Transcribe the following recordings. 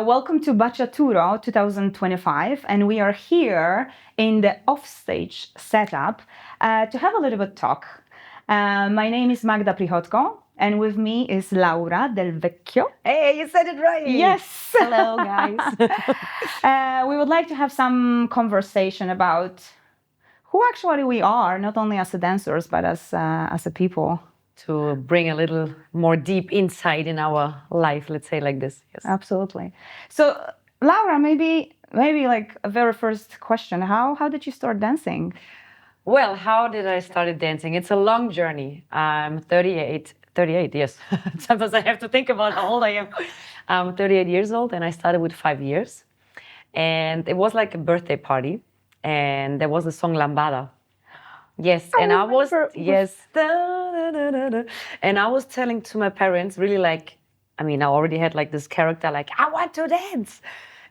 Welcome to Bachaturo 2025, and we are here in the offstage setup to have a little bit talk. My name is Magda Prichodko, and with me is Laura del Vecchio. Hey, you said it right. Yes. Hello, guys. We would like to have some conversation about who actually we are, not only as a dancers, but as a people. To bring a little more deep insight in our life, let's say like this. Yes. Absolutely. So, Laura, maybe like a very first question. How did you start dancing? Well, how did I started dancing? It's a long journey. I'm 38, yes. Sometimes I have to think about how old I am. I'm 38 years old, and I started with 5 years. And it was like a birthday party, and there was the song Lambada. Yes, and I was and I was telling to my parents, really like, I mean, I already had like this character, like I want to dance,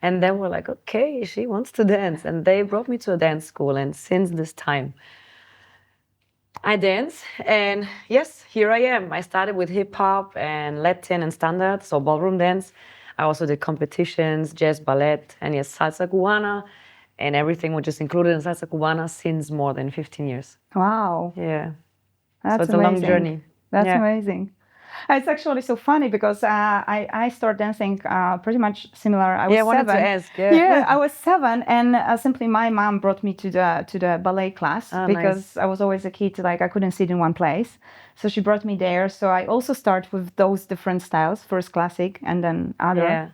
and they were like, okay, she wants to dance, and they brought me to a dance school, and since this time, I dance, and yes, here I am. I started with hip hop and Latin and standard, so ballroom dance. I also did competitions, jazz, ballet, and yes, salsa cubana. And everything was just included in salsa cubana since more than 15 years. Wow. Yeah. That's so it's amazing. a long journey. That's amazing. It's actually so funny because I started dancing pretty much similar. I was 7. Wanted to ask. Yeah, I was 7, and simply my mom brought me to the ballet class because I was always a kid. Like I couldn't sit in one place, so she brought me there. So I also start with those different styles: first classic, and then other. Yeah.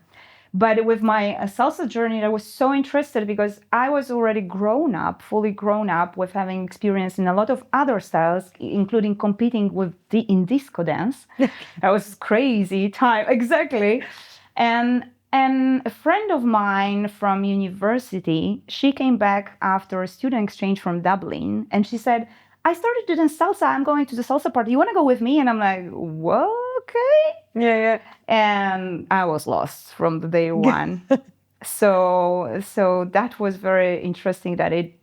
But with my salsa journey, I was so interested because I was already grown up, fully grown up, with having experience in a lot of other styles, including competing in disco dance. That was crazy time, exactly. And a friend of mine from university, she came back after a student exchange from Dublin, and she said, I started to dance salsa. I'm going to the salsa party. You want to go with me? And I'm like, well, okay. Yeah. And I was lost from the day one. So that was very interesting that it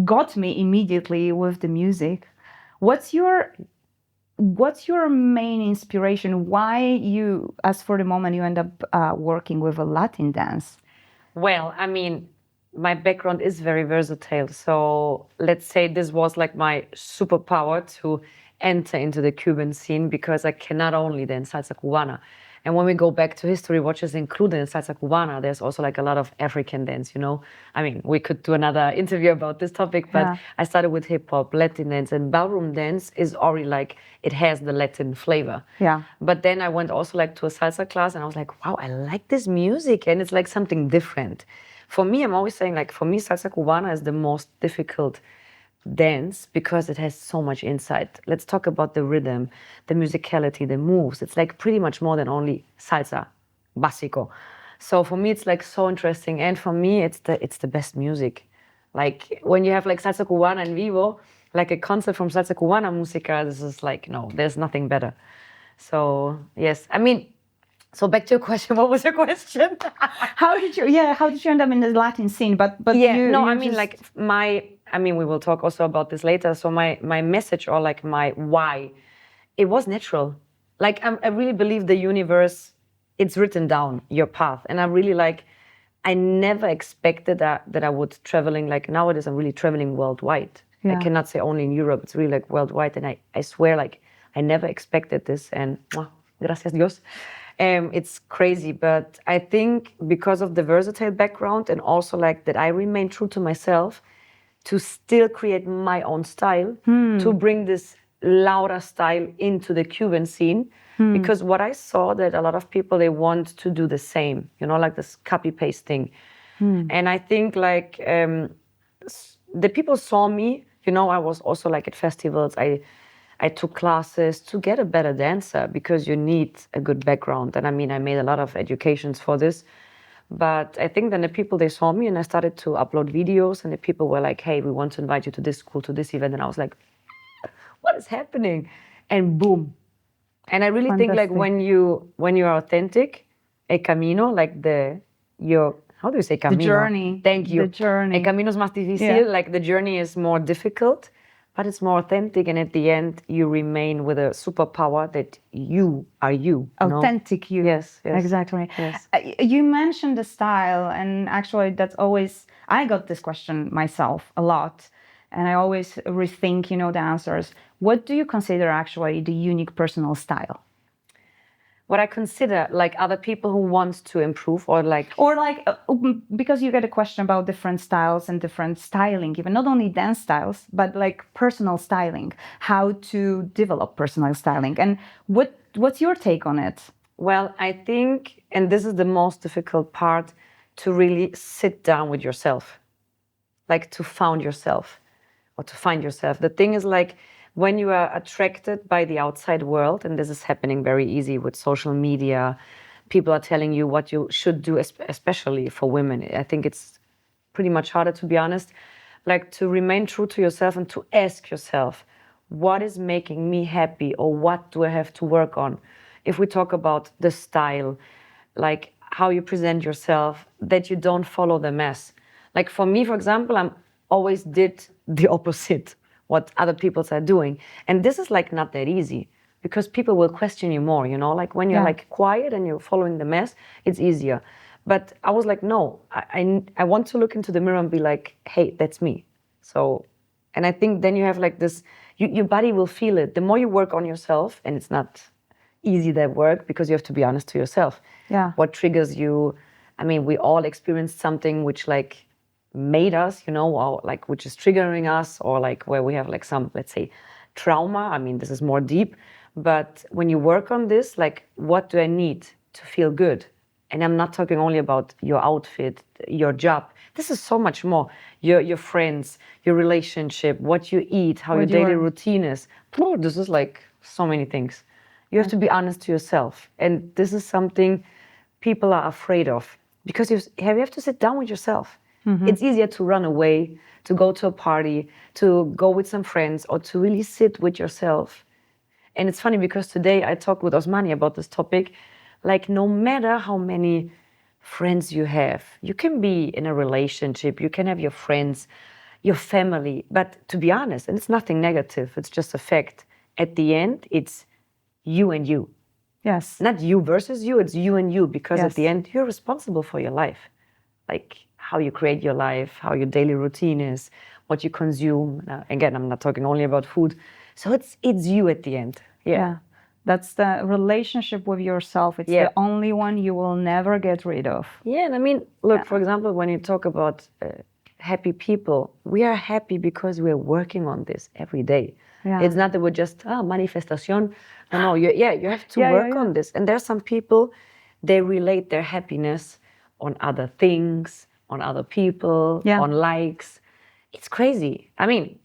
got me immediately with the music. What's your main inspiration? Why you, as for the moment, you end up working with a Latin dance? Well, I mean, my background is very versatile. So let's say this was like my superpower to enter into the Cuban scene because I can not only dance salsa cubana. And when we go back to history, what is included in salsa cubana, there's also like a lot of African dance, you know? I mean, we could do another interview about this topic, but I started with hip hop, Latin dance, and ballroom dance is already like, it has the Latin flavor. Yeah. But then I went also like to a salsa class and I was like, wow, I like this music and it's like something different. For me, I'm always saying like, for me, salsa cubana is the most difficult dance because it has so much insight. Let's talk about the rhythm, the musicality, the moves. It's like pretty much more than only salsa, básico. So for me, it's like so interesting. And for me, it's the best music. Like when you have like salsa cubana en vivo, like a concert from salsa cubana música, this is like, no, there's nothing better. So yes, I mean, so back to your question. What was your question? How did you end up in the Latin scene? But we will talk also about this later. So my message or like my why, it was natural. Like I really believe the universe, it's written down your path. And I never expected that I would traveling, like nowadays I'm really traveling worldwide. I cannot say only in Europe, it's really like worldwide. And I swear like I never expected this and gracias Dios. It's crazy, but I think because of the versatile background and also like that I remain true to myself to still create my own style, to bring this Laura style into the Cuban scene. Because what I saw that a lot of people, they want to do the same, you know, like this copy paste thing. And I think like the people saw me, you know, I was also like at festivals, I took classes to get a better dancer because you need a good background. And I mean, I made a lot of educations for this. But I think then the people, they saw me and I started to upload videos and the people were like, hey, we want to invite you to this school, to this event. And I was like, what is happening? And boom. And I really think like when you're authentic, a camino, like how do you say camino? The journey. Thank you. The journey. El camino es más difícil, like the journey is more difficult. but it's more authentic. And at the end, you remain with a superpower that you are you. You know? Authentic you. Yes, yes. Exactly. Yes. You mentioned the style, and actually, that's always, I got this question myself a lot, and I always rethink, the answers. What do you consider actually the unique personal style? What I consider like other people who want to improve or like Because you get a question about different styles and different styling, even not only dance styles, but like personal styling, how to develop personal styling, and what's your take on it? Well, I think, and this is the most difficult part, to really sit down with yourself, like to found yourself or to find yourself. The thing is like when you are attracted by the outside world, and this is happening very easy with social media, people are telling you what you should do, especially for women. I think it's pretty much harder, to be honest, like to remain true to yourself and to ask yourself, what is making me happy or what do I have to work on? If we talk about the style, like how you present yourself, that you don't follow the mess. Like for me, for example, I'm always did the opposite what other people are doing. And this is like not that easy because people will question you more, like when you're like quiet and you're following the mess, it's easier. But I was like, no, I want to look into the mirror and be like, hey, that's me. So, and I think then you have like this, your body will feel it. The more you work on yourself, and it's not easy that work because you have to be honest to yourself. Yeah. What triggers you? I mean, we all experienced something which like made us, or like which is triggering us, or like where we have like some, let's say, trauma. I mean, this is more deep. But when you work on this, like, what do I need to feel good? And I'm not talking only about your outfit, your job. This is so much more. Your friends, your relationship, what you eat, how your daily routine is. This is like so many things. You have to be honest to yourself. And this is something people are afraid of because you have to sit down with yourself. It's easier to run away, to go to a party, to go with some friends, or to really sit with yourself. And it's funny because today I talked with Osmani about this topic. Like, no matter how many friends you have, you can be in a relationship, you can have your friends, your family. But to be honest, and it's nothing negative, it's just a fact. At the end, it's you and you. Yes. Not you versus you, it's you and you, because at the end, you're responsible for your life. Like how you create your life, how your daily routine is, what you consume. Again, I'm not talking only about food. So it's you at the end. Yeah. That's the relationship with yourself. It's the only one you will never get rid of. Yeah, and I mean, look, for example, when you talk about happy people, we are happy because we're working on this every day. Yeah. It's not that we're just, manifestation. No, you have to work on this. And there's some people, they relate their happiness on other things, on other people, on likes. It's crazy. I mean,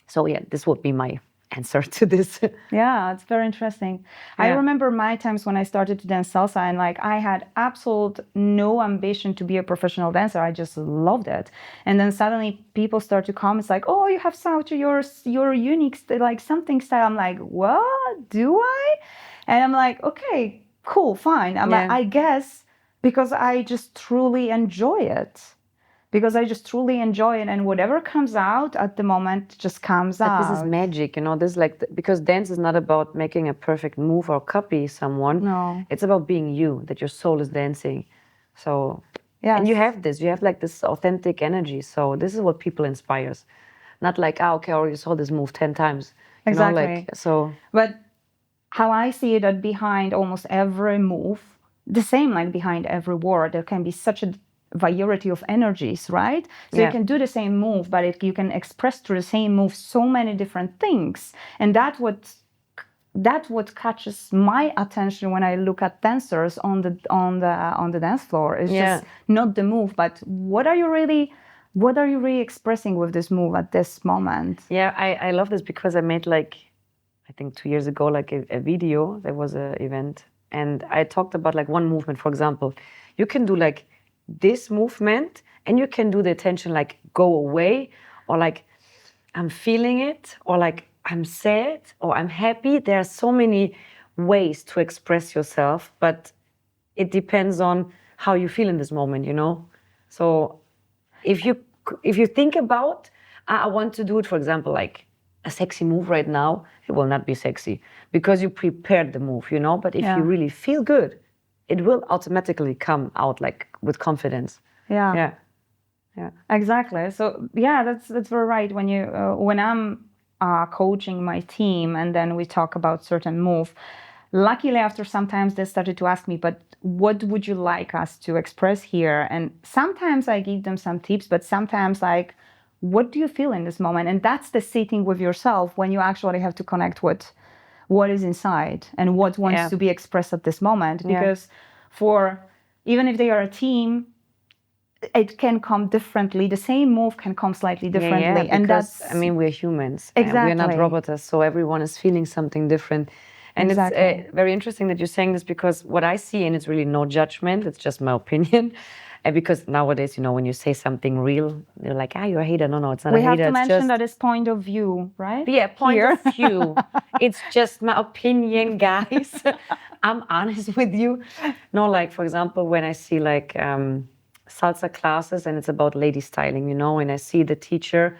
so this would be my answer to this. Yeah, it's very interesting. I remember my times when I started to dance salsa, and like I had absolute no ambition to be a professional dancer. I just loved it. And then suddenly people start to come. It's like, oh, you have such your unique like something style. I'm like, what do I? And I'm like, okay, cool, fine. I'm like, I guess because I just truly enjoy it. Because I just truly enjoy it, and whatever comes out at the moment just comes out. This is magic, this is like, because dance is not about making a perfect move or copy someone. No. It's about being you, that your soul is dancing. So, and you have like this authentic energy. So this is what people inspires. Not like, okay, I already saw this move 10 times. Exactly. So. But how I see it, that behind almost every move, the same like behind every word, there can be such a variety of energies, right? So you can do the same move, but you can express through the same move so many different things. And that's what catches my attention when I look at dancers on the dance floor. It's just not the move, but what are you really expressing with this move at this moment? Yeah, I love this because I made like, I think 2 years ago, like a video. There was an event, and I talked about like one movement, for example. You can do like this movement, and you can do the attention like go away, or like I'm feeling it, or like I'm sad, or I'm happy. There are so many ways to express yourself, but it depends on how you feel in this moment, So if you think about, I want to do it, for example, like a sexy move right now, it will not be sexy because you prepared the move, you know. But if you Yeah. really feel good, it will automatically come out like with confidence. Yeah. Yeah. Yeah. Exactly. So yeah, that's very right. When I'm coaching my team and then we talk about certain move, luckily after sometimes they started to ask me, but what would you like us to express here? And sometimes I give them some tips, but sometimes like, what do you feel in this moment? And that's the sitting with yourself when you actually have to connect with what is inside and what wants Yeah. to be expressed at this moment. Yeah. Because for even if they are a team, it can come differently. The same move can come slightly differently, Yeah, and because that's I mean we're humans. We're not exactly. robots, so everyone is feeling something different. And Exactly. it's very interesting that you're saying this because what I see, and it's really no judgment, it's just my opinion. And because nowadays, you know, when you say something real, they're like, you're a hater. No, no, it's not We a have hater. to It's mention just that it's point of view, right? yeah, point Here. of view. It's just my opinion, guys. I'm honest with you. No, like for example, when I see like salsa classes and it's about lady styling, you know, and I see the teacher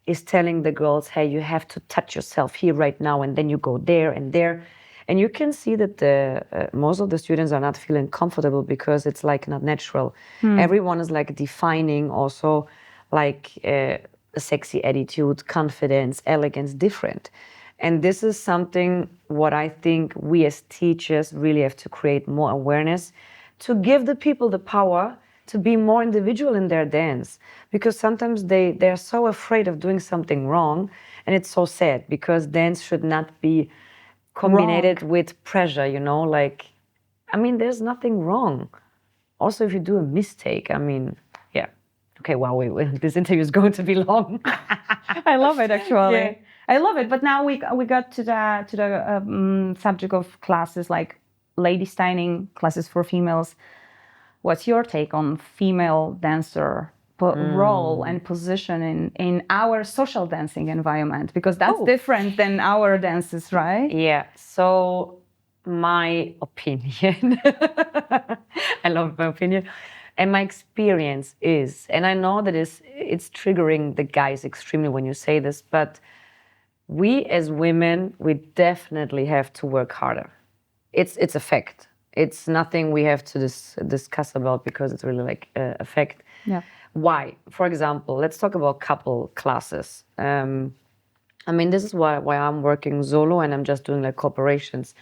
is telling the girls, hey, you have to touch yourself here right now, and then you go there and there. And you can see that the most of the students are not feeling comfortable because it's like not natural. Everyone is like defining also like a sexy attitude, confidence, elegance, different. And this is something what I think we as teachers really have to create more awareness to give the people the power to be more individual in their dance, because sometimes they're so afraid of doing something wrong, and it's so sad because dance should not be combined with pressure, you know, like I mean there's nothing wrong. Also if you do a mistake, I mean, yeah, okay, wow, wait, this interview is going to be long. I love it actually. Yeah. I love it. But now we got to the subject of classes like lady styling classes for females. What's your take on female dancer role and position in our social dancing environment? Because that's different than our dances, right? Yeah. So my opinion, I love my opinion, and my experience is, and I know that it's triggering the guys extremely when you say this, but we as women, we definitely have to work harder. It's a fact. It's nothing we have to discuss about because it's really like a fact. Yeah. Why? For example, let's talk about couple classes. I mean, this is why I'm working solo and I'm just doing like cooperations,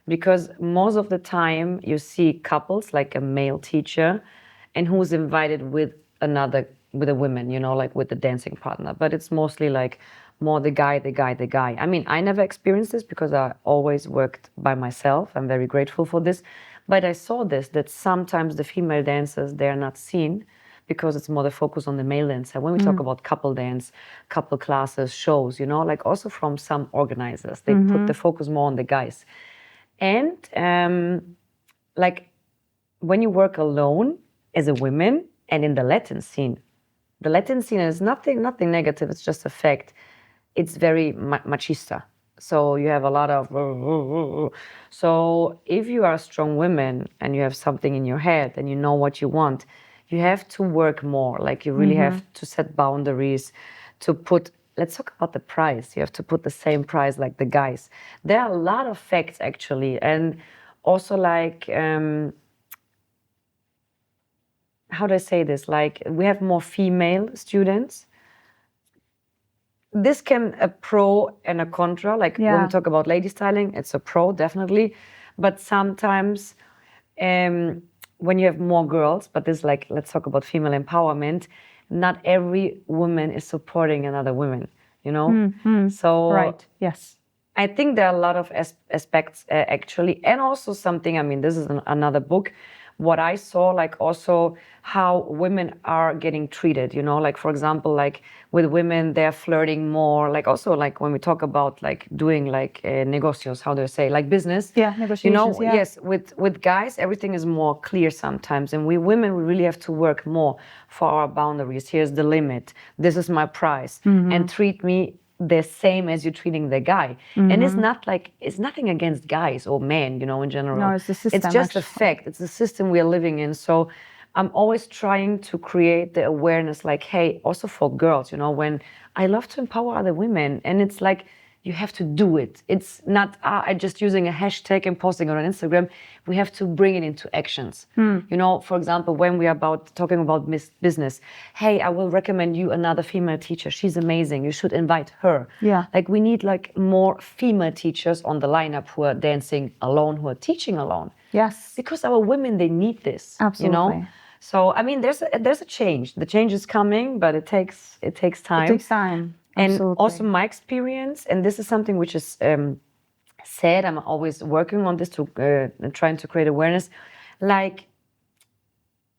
because most of the time you see couples like a male teacher, and who's invited with a woman, you know, like with the dancing partner. But it's mostly like more the guy. I mean, I never experienced this because I always worked by myself. I'm very grateful for this. But I saw this, that sometimes the female dancers, they're not seen because it's more the focus on the male dancer. When we talk about couple dance, couple classes, shows, you know, like also from some organizers, they put the focus more on the guys. And like when you work alone as a woman and in the Latin scene is nothing negative. It's just a fact. It's very machista. So you have a lot of. So if you are a strong woman and you have something in your head and you know what you want, you have to work more. Like you really have to set boundaries, to put. Let's talk about the price. You have to put the same price like the guys. There are a lot of facts actually, and also like. How do I say this? Like we have more female students. This can a pro and a contra. Like when we talk about lady styling, it's a pro definitely, but sometimes when you have more girls, but this like let's talk about female empowerment. Not every woman is supporting another woman, you know. So Right. Yes. I think there are a lot of aspects actually, and also something. I mean, this is another book. What I saw, like also how women are getting treated. You know, like for example, like with women, they're flirting more. Like also, like when we talk about like doing like negocios, how do I say, like business? Yeah, You negotiations. know, Yeah. yes. With guys, everything is more clear sometimes, and we women we really have to work more for our boundaries. Here's the limit. This is my price, and treat me the same as you're treating the guy. And it's not like it's nothing against guys or men, you know, in general. No, it's the system, It's just a actually. fact. It's the system we're living in. So I'm always trying to create the awareness, like, hey, also for girls, when I love to empower other women, and it's like, you have to do it. It's not I just using a hashtag and posting it on Instagram. We have to bring it into actions. For example, when we are talking about business, hey, I will recommend you another female teacher. She's amazing. You should invite her. Yeah. Like we need like more female teachers on the lineup who are dancing alone, who are teaching alone. Yes. Because our women, they need this. Absolutely. So I mean, there's a change. The change is coming, but it takes time. It takes time. And Absolutely. also my experience, and this is something which is said, I'm always working on this to trying to create awareness. Like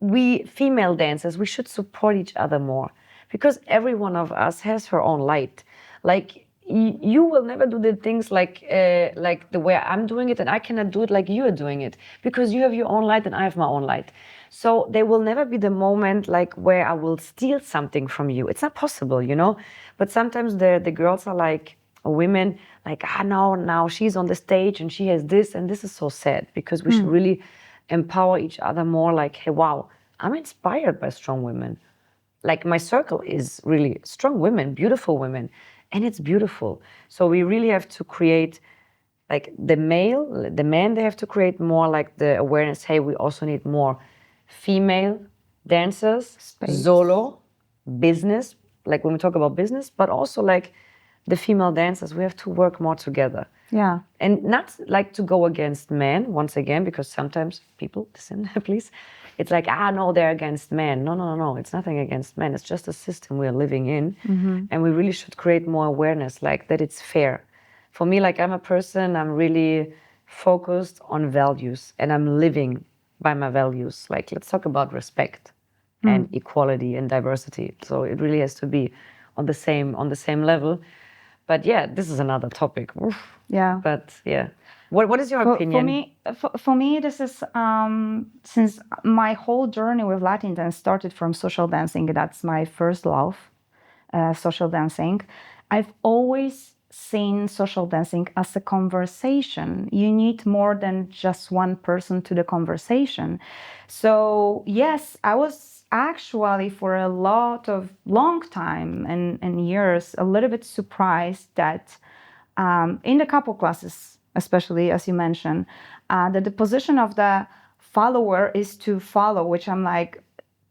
we female dancers, we should support each other more because every one of us has her own light. Like you will never do the things like the way I'm doing it, and I cannot do it like you are doing it because you have your own light and I have my own light. So there will never be the moment like where I will steal something from you. It's not possible, But sometimes the girls are like, women, like, no, now she's on the stage and she has this, and this is so sad because we should really empower each other more. Like, hey, wow, I'm inspired by strong women. Like my circle is really strong women, beautiful women, and it's beautiful. So we really have to create, like the men, they have to create more like the awareness. Hey, we also need more female dancers, solo, business, like when we talk about business, but also like the female dancers, we have to work more together. Yeah. And not like to go against men once again, because sometimes people, listen, please, it's like, no, they're against men. No, it's nothing against men. It's just a system we're living in. And we really should create more awareness, like that it's fair. For me, like I'm a person, I'm really focused on values and I'm living by my values. Like, let's talk about respect and equality and diversity. So it really has to be on the same level. But yeah, this is another topic. Oof. Yeah. But yeah, what is your opinion? For me, this is since my whole journey with Latin dance started from social dancing. That's my first love, social dancing. I've always seen social dancing as a conversation. You need more than just one person to the conversation. So yes, I was actually for a long time and years a little bit surprised that in the couple classes, especially as you mentioned, that the position of the follower is to follow, which I'm like,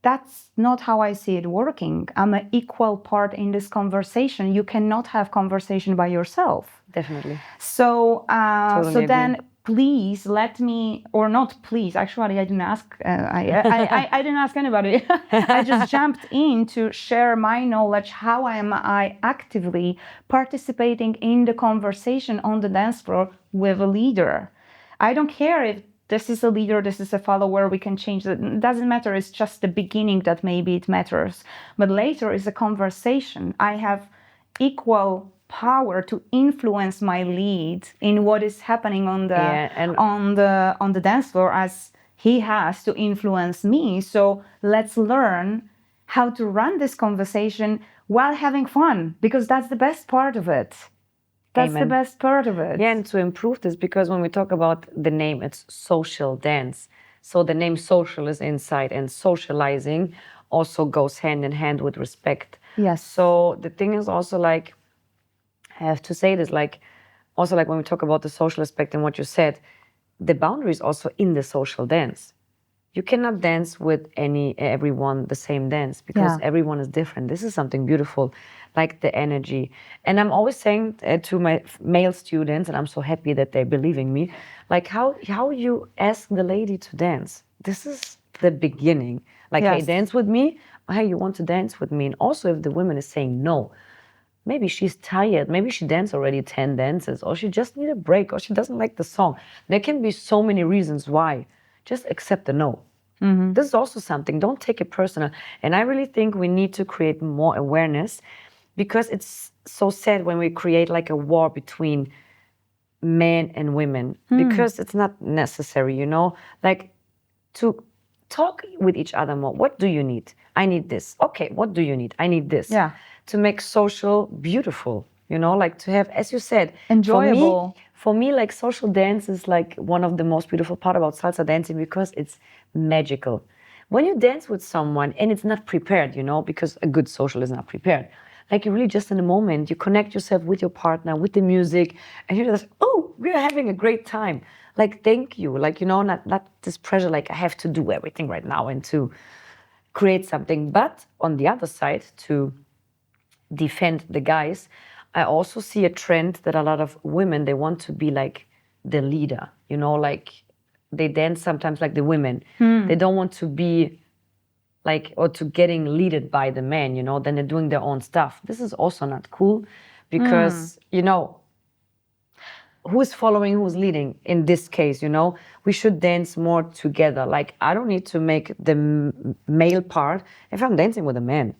that's not how I see it working. I'm an equal part in this conversation. You cannot have conversation by yourself. Definitely. So, Totally so agree. then please let me, or not please, actually I didn't ask, I didn't ask anybody. I just jumped in to share my knowledge. How am I actively participating in the conversation on the dance floor with a leader? I don't care if this is a leader, this is a follower, we can change it. It doesn't matter, it's just the beginning that maybe it matters. But later is a conversation. I have equal power to influence my lead in what is happening on the dance floor as he has to influence me. So let's learn how to run this conversation while having fun, because that's the best part of it. That's Amen. the best part of it. Yeah, and to improve this, because when we talk about the name, it's social dance. So the name social is inside, and socializing also goes hand in hand with respect. Yes. So the thing is also like, I have to say this, like, also like when we talk about the social aspect and what you said, the boundary is also in the social dance. You cannot dance with everyone the same dance because everyone is different. This is something beautiful, like the energy. And I'm always saying to my male students, and I'm so happy that they're believing me, like how you ask the lady to dance. This is the beginning. Like, hey, dance with me. Hey, you want to dance with me? And also, if the woman is saying no, maybe she's tired, maybe she danced already 10 dances, or she just need a break, or she doesn't like the song. There can be so many reasons why. Just accept the no. This is also something, don't take it personal. And I really think we need to create more awareness, because it's so sad when we create like a war between men and women, because it's not necessary, like to talk with each other more. What do you need? I need this. Okay, what do you need? I need this. Yeah. To make social beautiful, like to have, as you said, enjoyable. For me, like social dance is like one of the most beautiful part about salsa dancing, because it's magical. when you dance with someone and it's not prepared, because a good social is not prepared. Like, you're really just in the moment, you connect yourself with your partner, with the music, and you're just, oh, we're having a great time. Like, thank you. Like, not this pressure, like, I have to do everything right now and to create something. But on the other side, to defend the guys, I also see a trend that a lot of women, they want to be like the leader, like they dance sometimes like the women. They don't want to be like, or to getting leaded by the man, then they're doing their own stuff. This is also not cool because, who's following, who's leading in this case, we should dance more together. Like, I don't need to make the male part if I'm dancing with a man.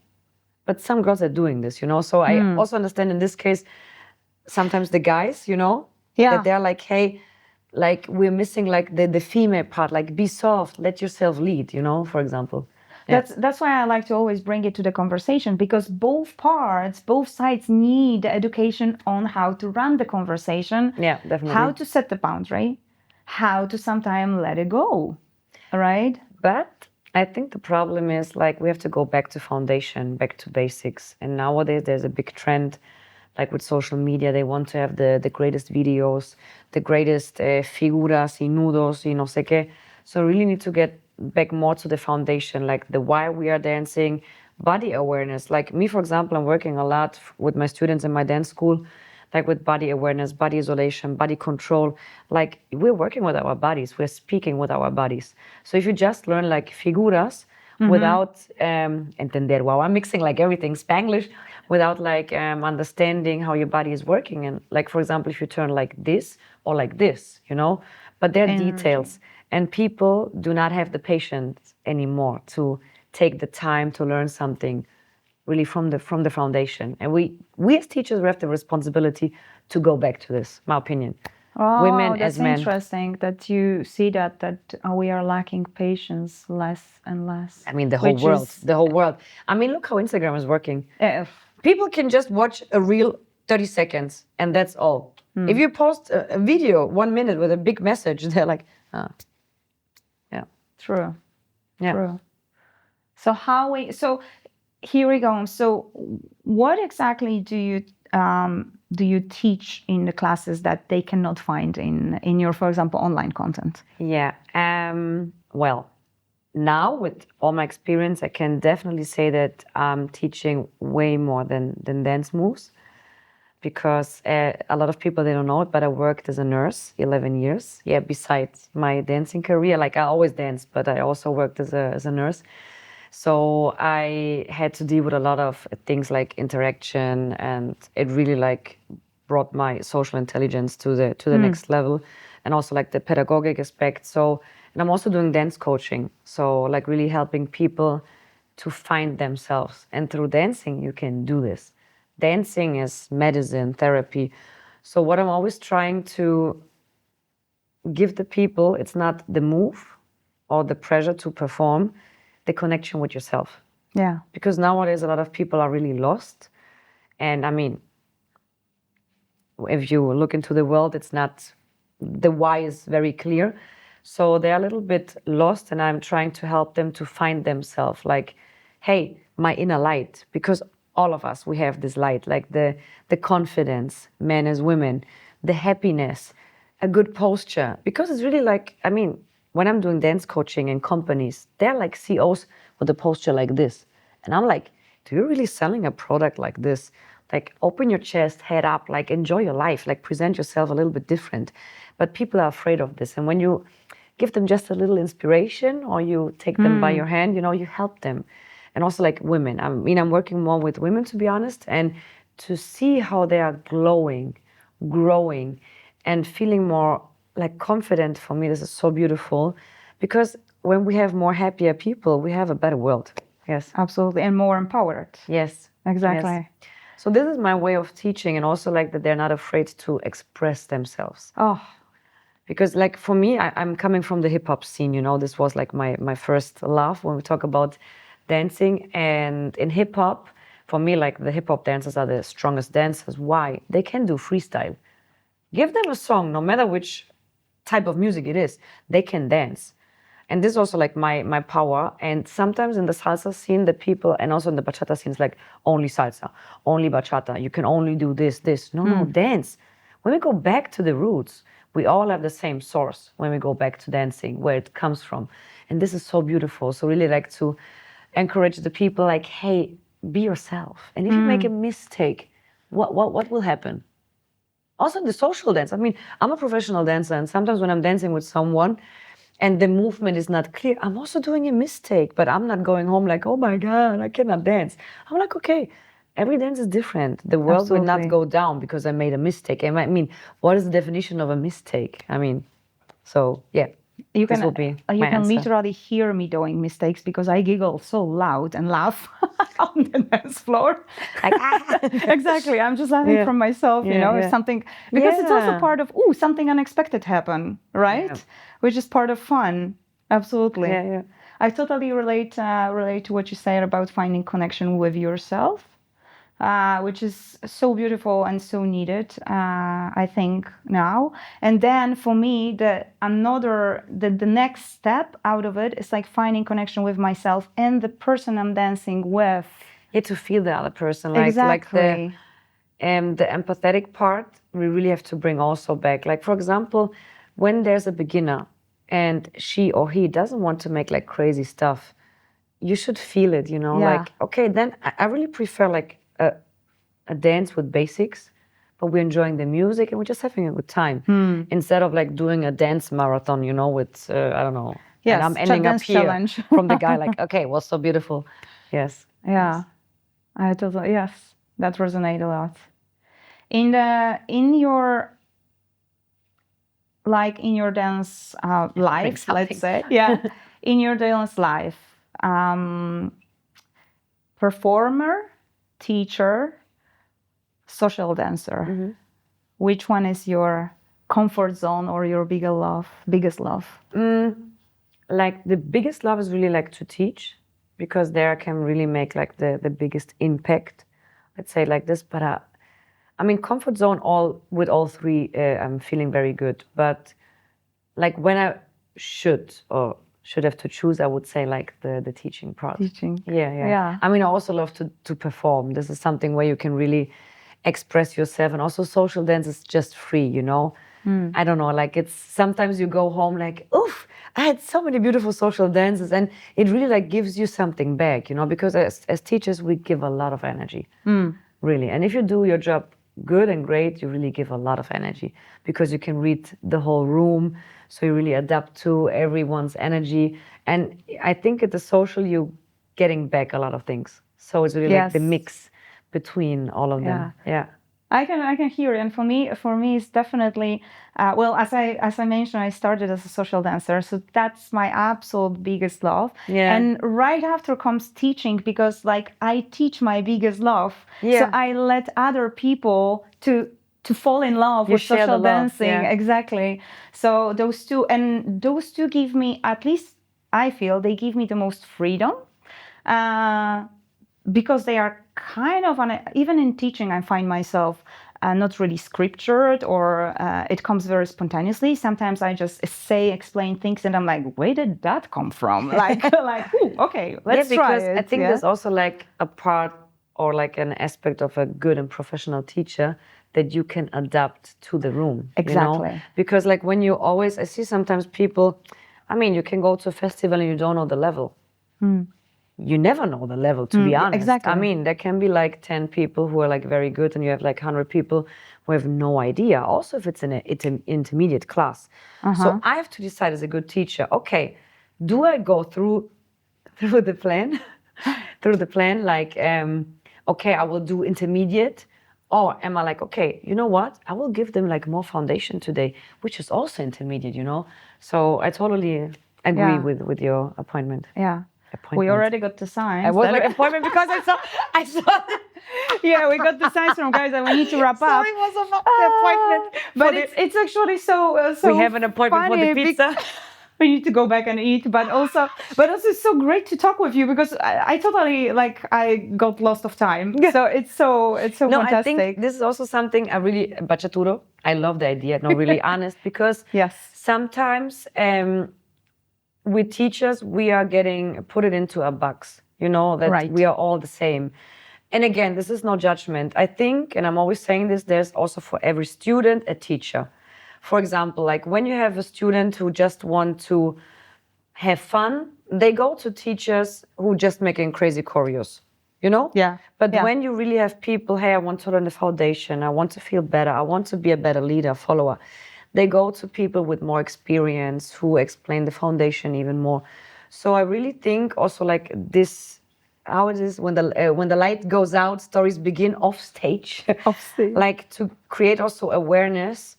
But some girls are doing this, so I also understand in this case, sometimes the guys, Yeah. that they're like, hey, like, we're missing like the female part, like, be soft, let yourself lead, for example. That's why I like to always bring it to the conversation, because both parts, both sides need education on how to run the conversation. Yeah, definitely. How to set the boundary, how to sometimes let it go, right? But I think the problem is, like, we have to go back to foundation, back to basics. And nowadays there's a big trend, like with social media, they want to have the greatest videos, the greatest figuras y nudos y no sé qué. So really need to get back more to the foundation, like the why we are dancing, body awareness. Like me, for example, I'm working a lot with my students in my dance school, like with body awareness, body isolation, body control. Like, we're working with our bodies, we're speaking with our bodies. So if you just learn like figuras without entender, wow, I'm mixing like everything, Spanglish, without like understanding how your body is working. And like, for example, if you turn like this or like this, but they're details. And people do not have the patience anymore to take the time to learn something really from the foundation. And we as teachers, we have the responsibility to go back to this, my opinion. Oh, Women that's as men. interesting that you see that we are lacking patience less and less. I mean, the whole world. I mean, look how Instagram is working. People can just watch a reel 30 seconds and that's all. If you post a video 1 minute with a big message, they're like, yeah. True. Yeah. True. So here we go. So what exactly do you teach in the classes that they cannot find in your, for example, online content? Yeah. Well, now with all my experience, I can definitely say that I'm teaching way more than dance moves, because a lot of people, they don't know it, but I worked as a nurse 11 years. Yeah, besides my dancing career, like I always danced, but I also worked as a nurse. So I had to deal with a lot of things like interaction, and it really like brought my social intelligence to the next level, and also like the pedagogic aspect. So, and I'm also doing dance coaching. So like really helping people to find themselves. And through dancing, you can do this. Dancing is medicine, therapy. So what I'm always trying to give the people, it's not the move or the pressure to perform, the connection with yourself. Yeah. Because nowadays a lot of people are really lost. And I mean, if you look into the world, it's not, the why is very clear. So they're a little bit lost, and I'm trying to help them to find themselves. Like, hey, my inner light, because all of us, we have this light, like the confidence, men as women, the happiness, a good posture. Because it's really like, I mean, when I'm doing dance coaching in companies, they're like CEOs with a posture like this. And I'm like, do you really selling a product like this? Like, open your chest, head up, like enjoy your life, like present yourself a little bit different. But people are afraid of this. And when you give them just a little inspiration, or you take them by your hand, you help them. And also like women. I mean, I'm working more with women, to be honest, and to see how they are glowing, growing, and feeling more like confident, for me, this is so beautiful. Because when we have more happier people, we have a better world. Yes. Absolutely. And more empowered. Yes. Exactly. Yes. So this is my way of teaching, and also like that they're not afraid to express themselves. Oh. Because like for me, I'm coming from the hip hop scene, this was like my first love when we talk about dancing. And in hip hop, for me, like the hip hop dancers are the strongest dancers. Why? They can do freestyle. Give them a song, no matter which type of music it is, they can dance. And this is also like my power. And sometimes in the salsa scene, the people, and also in the bachata scene, it's like only salsa, only bachata. You can only do this. No, dance. When we go back to the roots, we all have the same source when we go back to dancing, where it comes from. And this is so beautiful. So really like to encourage the people like, hey, be yourself. And if you make a mistake, what will happen? Also the social dance. I mean, I'm a professional dancer, and sometimes when I'm dancing with someone and the movement is not clear, I'm also doing a mistake, but I'm not going home like, oh my God, I cannot dance. I'm like, okay, every dance is different. The world will not Absolutely. go down because I made a mistake. I mean, what is the definition of a mistake? I mean, so yeah, You this can will be you my can answer. literally hear me doing mistakes because I giggle so loud and laugh on the dance floor. Like, ah. Exactly. I'm just laughing Yeah. from myself, you Yeah, know, if yeah. something because it's also Yeah. part of something unexpected happened, right? Yeah. Which is part of fun. Absolutely. Yeah, yeah. I totally relate to what you said about finding connection with yourself, which is so beautiful and so needed, I think now. And then for me, the next step out of it is like finding connection with myself and the person I'm dancing with. Yeah, to feel the other person, like Exactly. the empathetic part, we really have to bring also back. Like for example, when there's a beginner and she or he doesn't want to make like crazy stuff, you should feel it, you know. Yeah. Like okay, then I really prefer like a dance with basics, but we're enjoying the music and we're just having a good time instead of like doing a dance marathon, you know, with I don't know. And I'm Yes, ending up dance here challenge. from the guy like, okay, it was so beautiful. Yes. Yeah, I totally, yes, that resonates a lot. In your like in your dance life, something. let's say, yeah, in your dance life, um, performer, teacher, social dancer, which one is your comfort zone or your biggest love? Like the biggest love is really like to teach, because there I can really make like the biggest impact, let's say like this. But I mean, comfort zone all with all three, I'm feeling very good. But like when I should have to choose, I would say like the teaching part. Teaching. Yeah, yeah. Yeah. I mean, I also love to perform. This is something where you can really express yourself, and also social dance is just free, you know. I don't know, like it's sometimes you go home like, oof, I had so many beautiful social dances, and it really like gives you something back, you know, because as teachers we give a lot of energy, really. And if you do your job good and great, you really give a lot of energy because you can read the whole room, so you really adapt to everyone's energy. And I think at the social you getting back a lot of things. So it's really like the Yes. mix between all of them. Yeah. I can hear it, and for me it's definitely well, as I mentioned, I started as a social dancer, so that's my absolute biggest love. Yeah. And right after comes teaching, because like I teach my biggest love, so Yeah. I let other people to fall in love You with share the social love, dancing. yeah. Exactly. So those two give me, at least I feel they give me the most freedom. Because they are kind of even in teaching, I find myself not really scriptured, or it comes very spontaneously. Sometimes I just explain things and I'm like, where did that come from? Like, ooh, okay, let's Yeah, try because it. I think yeah? there's also like a part or like an aspect of a good and professional teacher that you can adapt to the room. You know? Exactly. Because like when you always, I see sometimes people, I mean, you can go to a festival and you don't know the level. You never know the level, to be honest. exactly. I mean, there can be like 10 people who are like very good, and you have like 100 people who have no idea. Also, if it's in an intermediate class. So I have to decide as a good teacher, okay, do I go through the plan? Through the plan, like, okay, I will do intermediate. Or am I like, okay, you know what? I will give them like more foundation today, which is also intermediate, you know? So I totally agree Yeah. with your appointment. Yeah. We Appointment. already got the signs. I was that- like appointment because I saw yeah, we got the signs from guys that we need to wrap up. Sorry, was about the appointment. But for it's actually so we have an appointment for the funny pizza. we need to go back and eat, but also it's so great to talk with you, because I totally like I got lost of time. So it's so No, fantastic. I think this is also something I really Bachaturo. I love the idea. No, really honest, because Yes. sometimes with teachers, we are getting put it into a box, you know, that Right. we are all the same. And again, this is no judgment. I think, and I'm always saying this, there's also for every student a teacher. For example, like when you have a student who just want to have fun, they go to teachers who just making crazy choreos, you know? Yeah. But Yeah. when you really have people, hey, I want to learn the foundation, I want to feel better, I want to be a better leader, follower, they go to people with more experience who explain the foundation even more. So I really think also like this, how it is when the light goes out, stories begin off stage. Off stage. Like to create also awareness,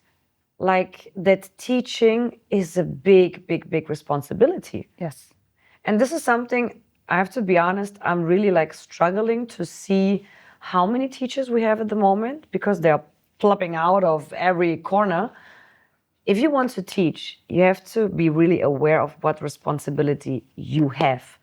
like that teaching is a big, big, big responsibility. Yes. And this is something I have to be honest, I'm really like struggling to see how many teachers we have at the moment because they're plopping out of every corner. If you want to teach, you have to be really aware of what responsibility you have,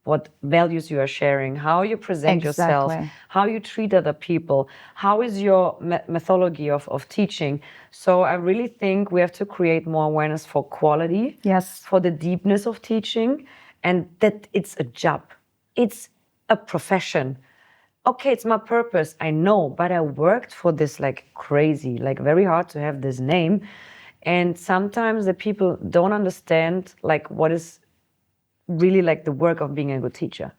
what values you are sharing, how you present yourself, Exactly. how you treat other people, how is your methodology of teaching. So I really think we have to create more awareness for quality, Yes. for the deepness of teaching, and that it's a job, it's a profession. Okay, it's my purpose, I know, but I worked for this like crazy, like very hard to have this name. And sometimes the people don't understand like what is really like the work of being a good teacher.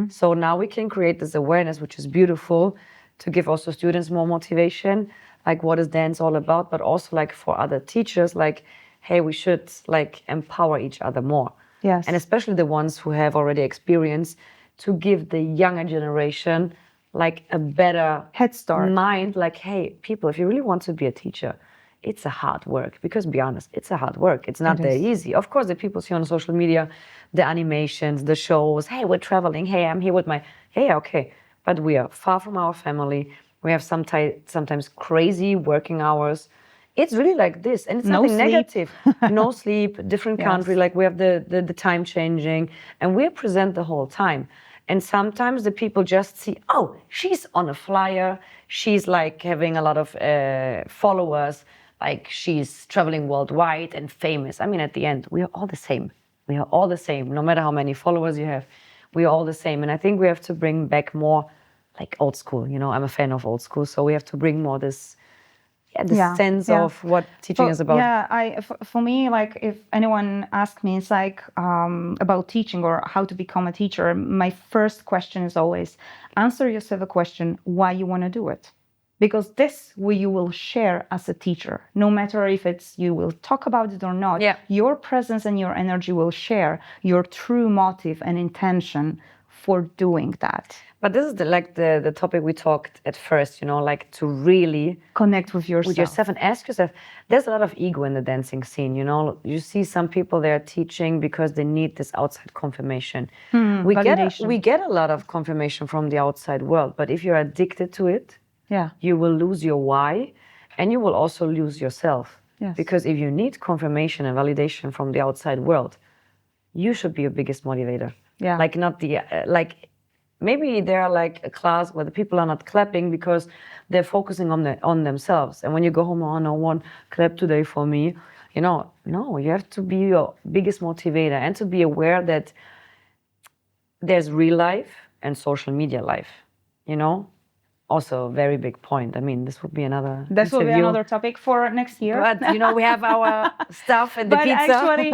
So now we can create this awareness, which is beautiful, to give also students more motivation, like what is dance all about, but also like for other teachers, like, hey, we should like empower each other more. Yes. And especially the ones who have already experience to give the younger generation like a better Head start. mind, like, hey, people, if you really want to be a teacher, it's a hard work. Because be honest, it's a hard work. It's not It that is. easy. Of course, the people see on social media, the animations, the shows, hey, we're traveling, hey, I'm here with my, hey, okay. But we are far from our family. We have sometimes crazy working hours. It's really like this. And it's No nothing sleep. negative. No sleep, different Yes. country, like we have the time changing, and we're present the whole time. And sometimes the people just see, oh, she's on a flyer, she's like having a lot of followers, like she's traveling worldwide and famous. I mean, at the end, we are all the same. We are all the same, no matter how many followers you have, we are all the same. And I think we have to bring back more like old school, you know, I'm a fan of old school, so we have to bring more this sense of what teaching is about. Yeah, for me, like if anyone asks me, it's like about teaching or how to become a teacher. My first question is always answer yourself a question: why you want to do it? Because this you will share as a teacher, no matter if it's you will talk about it or not. Yeah. Your presence and your energy will share your true motive and intention for doing that. But this is the topic we talked at first, you know, like to really Connect with yourself. with yourself and ask yourself. There's a lot of ego in the dancing scene, you know. You see some people they are teaching because they need this outside confirmation. Validation. We get a lot of confirmation from the outside world, but if you're addicted to it, Yeah. you will lose your why, and you will also lose yourself. Yes. Because if you need confirmation and validation from the outside world, you should be your biggest motivator. Yeah. Like not the like maybe they're like a class where the people are not clapping because they're focusing on themselves. And when you go home, oh, no one clap today for me. You know, no, you have to be your biggest motivator and to be aware that there's real life and social media life. You know, also a very big point. I mean, this would be another. This will be interview. another topic for next year. But you know, we have our stuff and the But pizza. actually,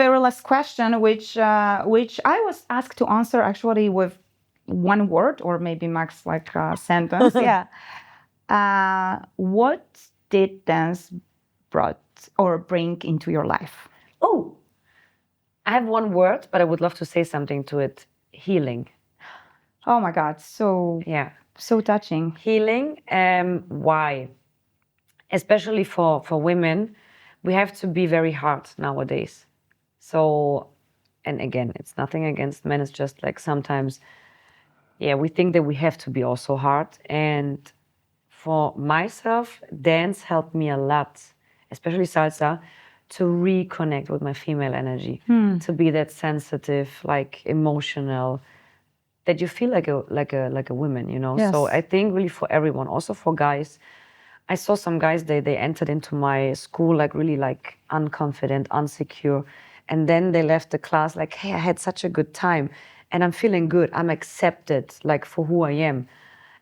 very last question, which I was asked to answer actually with one word or maybe max like a sentence. Yeah. What did dance brought or bring into your life? Oh, I have one word, but I would love to say something to it. Healing. Oh my God, so touching. Healing. Why? Especially for women, we have to be very hard nowadays. So, and again, it's nothing against men. It's just like sometimes, yeah, we think that we have to be also hard. And for myself, dance helped me a lot, especially salsa, to reconnect with my female energy, to be that sensitive, like emotional, that you feel like a woman, you know. Yes. So I think really for everyone, also for guys, I saw some guys they entered into my school like really like unconfident, insecure, And then they left the class like, hey, I had such a good time and I'm feeling good. I'm accepted like for who I am.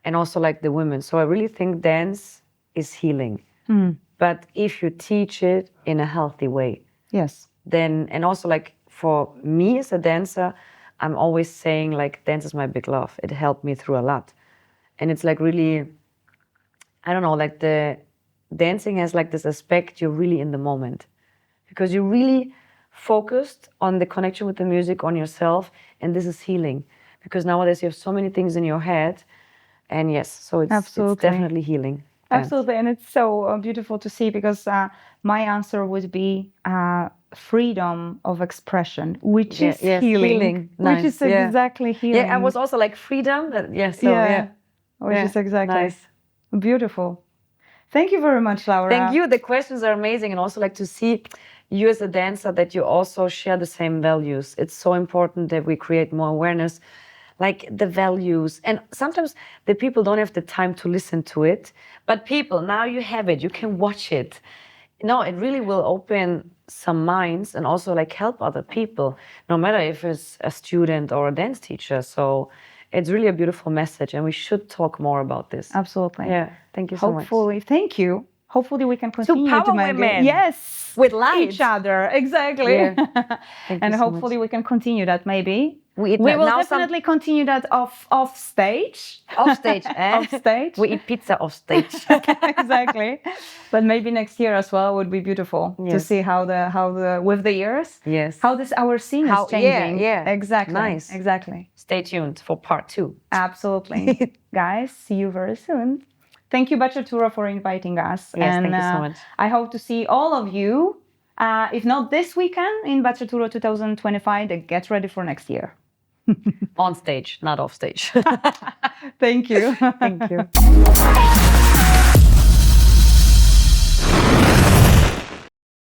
And also like the women. So I really think dance is healing. But if you teach it in a healthy way, Yes. then, and also like for me as a dancer, I'm always saying like dance is my big love. It helped me through a lot. And it's like really, I don't know, like the dancing has like this aspect, you're really in the moment because you're really focused on the connection with the music, on yourself, and this is healing because nowadays you have so many things in your head, and yes, so it's Absolutely. definitely healing. dance. Absolutely, and it's so beautiful to see because my answer would be freedom of expression, which is Yes, healing, which nice. is exactly healing. Yeah, I was also like freedom. Which is exactly nice. beautiful. Thank you very much, Laura. Thank you. The questions are amazing, and also like to see you as a dancer that you also share the same values. It's so important that we create more awareness, like the values. And sometimes the people don't have the time to listen to it, but people, now you have it. You can watch it. No, it really will open some minds and also like help other people, no matter if it's a student or a dance teacher. So it's really a beautiful message, and we should talk more about this. Absolutely. Yeah. Thank you so much. Hopefully, thank you. Hopefully, we can continue to power make women. yes, With light. each other exactly. Yeah. Thank And you so hopefully, much. we can continue that. Maybe We eat will now definitely continue that off stage. Off stage. Off stage. We eat pizza off stage. Exactly. But maybe next year as well would be beautiful to Yes. see how the with the years. Yes. How this our scene How- is changing. yeah. Exactly. Nice. Exactly. Stay tuned for part 2. Absolutely. Guys, see you very soon. Thank you, Bachaturo, for inviting us. Yes, and thank you so much. I hope to see all of you, if not this weekend in Bachaturo 2025, then get ready for next year. On stage, not off stage. Thank you. Thank you.